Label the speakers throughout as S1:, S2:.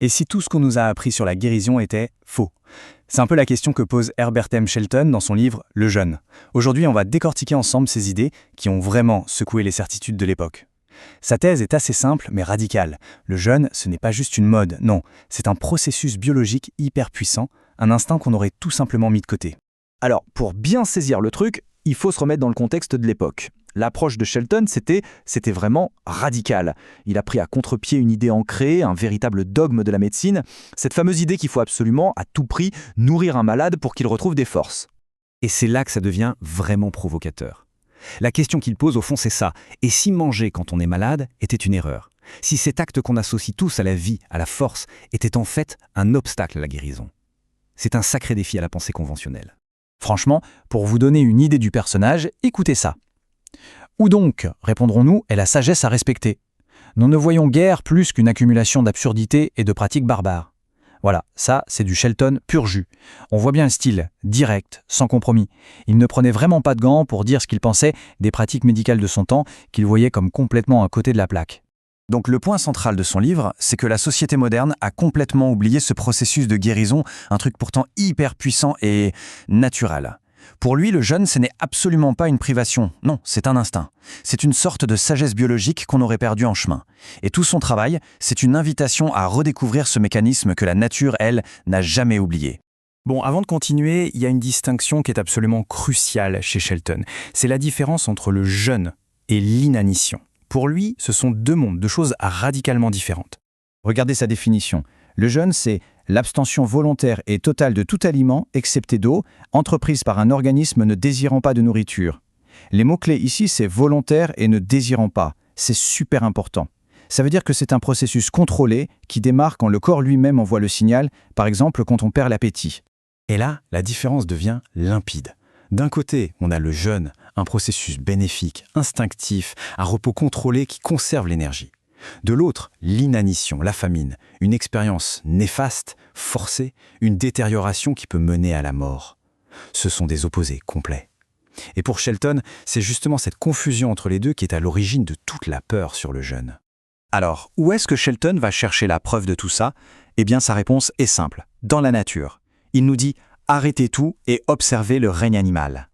S1: Et si tout ce qu'on nous a appris sur la guérison était faux? C'est un peu la question que pose Herbert M. Shelton dans son livre Le Jeûne. Aujourd'hui, on va décortiquer ensemble ces idées qui ont vraiment secoué les certitudes de l'époque. Sa thèse est assez simple mais radicale. Le jeûne, ce n'est pas juste une mode, non, c'est un processus biologique hyper puissant, un instinct qu'on aurait tout simplement mis de côté.
S2: Alors, pour bien saisir le truc, il faut se remettre dans le contexte de l'époque. L'approche de Shelton, c'était vraiment radical. Il a pris à contre-pied une idée ancrée, un véritable dogme de la médecine, cette fameuse idée qu'il faut absolument, à tout prix, nourrir un malade pour qu'il retrouve des forces.
S3: Et c'est là que ça devient vraiment provocateur. La question qu'il pose au fond, c'est ça. Et si manger quand on est malade était une erreur? Si cet acte qu'on associe tous à la vie, à la force, était en fait un obstacle à la guérison? C'est un sacré défi à la pensée conventionnelle.
S1: Franchement, pour vous donner une idée du personnage, écoutez ça. Où donc, répondrons-nous, est la sagesse à respecter? Nous ne voyons guère plus qu'une accumulation d'absurdités et de pratiques barbares. Voilà, ça, c'est du Shelton pur jus. On voit bien le style, direct, sans compromis. Il ne prenait vraiment pas de gants pour dire ce qu'il pensait des pratiques médicales de son temps, qu'il voyait comme complètement à côté de la plaque. Donc le point central de son livre, c'est que la société moderne a complètement oublié ce processus de guérison, un truc pourtant hyper puissant et naturel. Pour lui, le jeûne, ce n'est absolument pas une privation, non, c'est un instinct. C'est une sorte de sagesse biologique qu'on aurait perdue en chemin. Et tout son travail, c'est une invitation à redécouvrir ce mécanisme que la nature, elle, n'a jamais oublié. Bon, avant de continuer, il y a une distinction qui est absolument cruciale chez Shelton. C'est la différence entre le jeûne et l'inanition. Pour lui, ce sont deux mondes, deux choses radicalement différentes. Regardez sa définition. Le jeûne, c'est l'abstention volontaire et totale de tout aliment, excepté d'eau, entreprise par un organisme ne désirant pas de nourriture. Les mots-clés ici, c'est volontaire et ne désirant pas. C'est super important. Ça veut dire que c'est un processus contrôlé qui démarre quand le corps lui-même envoie le signal, par exemple quand on perd l'appétit. Et là, la différence devient limpide. D'un côté, on a le jeûne, un processus bénéfique, instinctif, un repos contrôlé qui conserve l'énergie. De l'autre, l'inanition, la famine, une expérience néfaste, forcée, une détérioration qui peut mener à la mort. Ce sont des opposés complets. Et pour Shelton, c'est justement cette confusion entre les deux qui est à l'origine de toute la peur sur le jeûne. Alors, où est-ce que Shelton va chercher la preuve de tout ça? Eh bien, sa réponse est simple, dans la nature. Il nous dit « arrêtez tout et observez le règne animal ».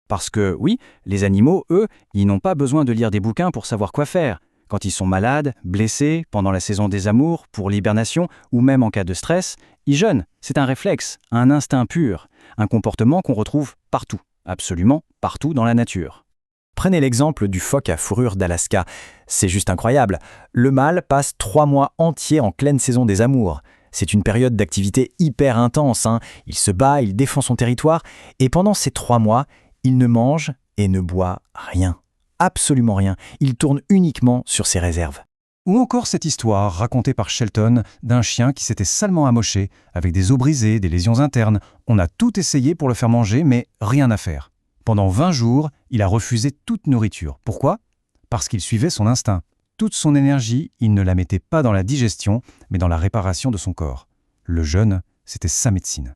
S1: Parce que, oui, les animaux, eux, ils n'ont pas besoin de lire des bouquins pour savoir quoi faire. Quand ils sont malades, blessés, pendant la saison des amours, pour l'hibernation, ou même en cas de stress, ils jeûnent. C'est un réflexe, un instinct pur, un comportement qu'on retrouve partout, absolument partout dans la nature. Prenez l'exemple du phoque à fourrure d'Alaska. C'est juste incroyable. Le mâle passe 3 mois entiers en pleine saison des amours. C'est une période d'activité hyper intense. Il se bat, il défend son territoire, et pendant ces 3 mois, il ne mange et ne boit rien. Absolument rien. Il tourne uniquement sur ses réserves. Ou encore cette histoire racontée par Shelton d'un chien qui s'était salement amoché, avec des os brisés, des lésions internes. On a tout essayé pour le faire manger, mais rien à faire. Pendant 20 jours, il a refusé toute nourriture. Pourquoi? Parce qu'il suivait son instinct. Toute son énergie, il ne la mettait pas dans la digestion, mais dans la réparation de son corps. Le jeûne, c'était sa médecine.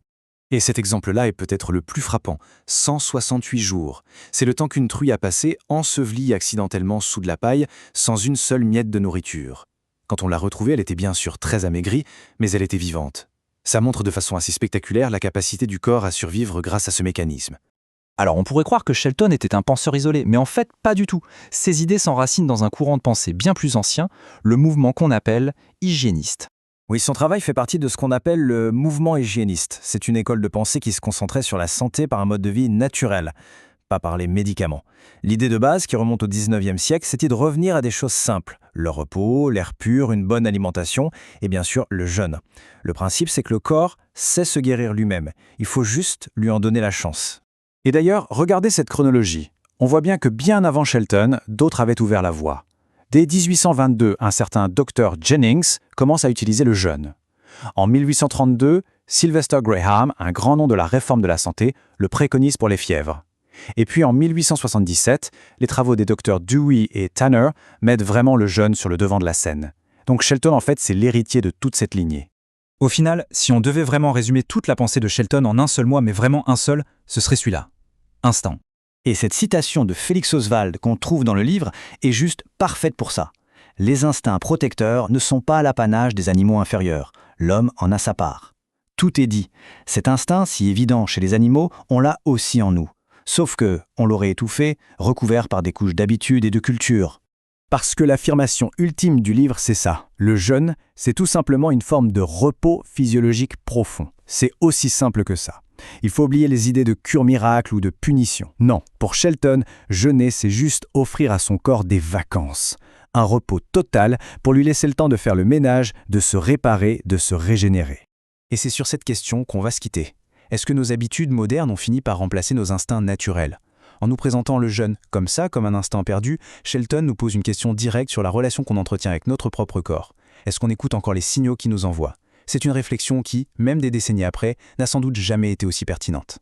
S1: Et cet exemple-là est peut-être le plus frappant, 168 jours. C'est le temps qu'une truie a passé ensevelie accidentellement sous de la paille, sans une seule miette de nourriture. Quand on l'a retrouvée, elle était bien sûr très amaigrie, mais elle était vivante. Ça montre de façon assez spectaculaire la capacité du corps à survivre grâce à ce mécanisme.
S2: Alors on pourrait croire que Shelton était un penseur isolé, mais en fait pas du tout. Ses idées s'enracinent dans un courant de pensée bien plus ancien, le mouvement qu'on appelle hygiéniste.
S1: Oui, son travail fait partie de ce qu'on appelle le mouvement hygiéniste. C'est une école de pensée qui se concentrait sur la santé par un mode de vie naturel, pas par les médicaments. L'idée de base, qui remonte au 19e siècle, c'était de revenir à des choses simples. Le repos, l'air pur, une bonne alimentation et bien sûr le jeûne. Le principe, c'est que le corps sait se guérir lui-même. Il faut juste lui en donner la chance. Et d'ailleurs, regardez cette chronologie. On voit bien que bien avant Shelton, d'autres avaient ouvert la voie. Dès 1822, un certain Dr Jennings commence à utiliser le jeûne. En 1832, Sylvester Graham, un grand nom de la réforme de la santé, le préconise pour les fièvres. Et puis en 1877, les travaux des docteurs Dewey et Tanner mettent vraiment le jeûne sur le devant de la scène. Donc Shelton, en fait, c'est l'héritier de toute cette lignée.
S4: Au final, si on devait vraiment résumer toute la pensée de Shelton en un seul mot, mais vraiment un seul, ce serait celui-là. Instinct.
S1: Et cette citation de Félix Oswald qu'on trouve dans le livre est juste parfaite pour ça.
S5: Les instincts protecteurs ne sont pas l'apanage des animaux inférieurs. L'homme en a sa part. Tout est dit. Cet instinct, si évident chez les animaux, on l'a aussi en nous. Sauf que, on l'aurait étouffé, recouvert par des couches d'habitude et de culture.
S2: Parce que l'affirmation ultime du livre, c'est ça. Le jeûne, c'est tout simplement une forme de repos physiologique profond. C'est aussi simple que ça. Il faut oublier les idées de cure miracle ou de punition. Non, pour Shelton, jeûner, c'est juste offrir à son corps des vacances. Un repos total pour lui laisser le temps de faire le ménage, de se réparer, de se régénérer.
S4: Et c'est sur cette question qu'on va se quitter. Est-ce que nos habitudes modernes ont fini par remplacer nos instincts naturels ? En nous présentant le jeûne comme ça, comme un instant perdu, Shelton nous pose une question directe sur la relation qu'on entretient avec notre propre corps. Est-ce qu'on écoute encore les signaux qu'il nous envoie ? C'est une réflexion qui, même des décennies après, n'a sans doute jamais été aussi pertinente.